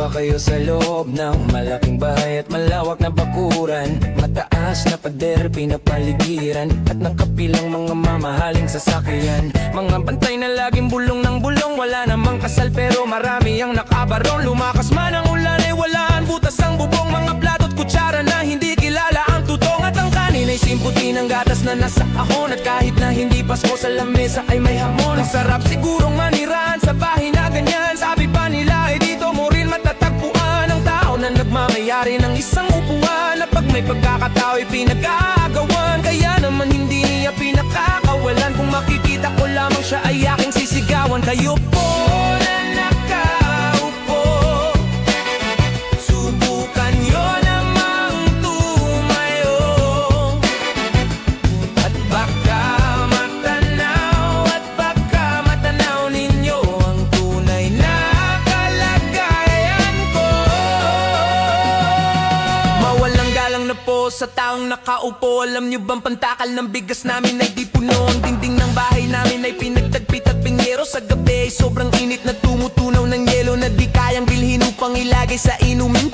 ba kayo sa loob ng malaking bahay at malawak na bakuran? Mataas na pader, pinapaligiran at nakapilang mga mamahaling sasakyan. Mga bantay na laging bulong ng bulong, wala namang kasal pero marami ang nakabaron. Lumakas man ang ulan ay walaan butas ang bubong, mga plato at kutsara na hindi kilala ang tutong. At ang kanin ay simputi ng gatas na nasa kahon, at kahit na hindi Pasko sa lamesa ay may hamon. Ang sarap sigurong manirahan sa bahay na ganyan. Sabi pa nila ay dito mo rin matatagpuan ang tao na nagmamayari ng isang upuan, na pag may pagkakatao ay pinag-aagawan. Kaya naman hindi niya pinakakawalan, kung makikita ko lamang siya ay aking sisigawan. Kayo po na nakaupo, subukan nyo namang tumayo, at baka matanaw ninyo ang tunay na kalagayan ko. Mawalang galang na po sa taong nakaupo. Alam nyo bang pantakal ng bigas namin ay di puno? Ang dingding ng bahay namin ay pinagtagpit at pinyero. Sa gabi ay sobrang init na tumutunaw ng yelo, na di kayang bilhin upang ilagay sa inumin.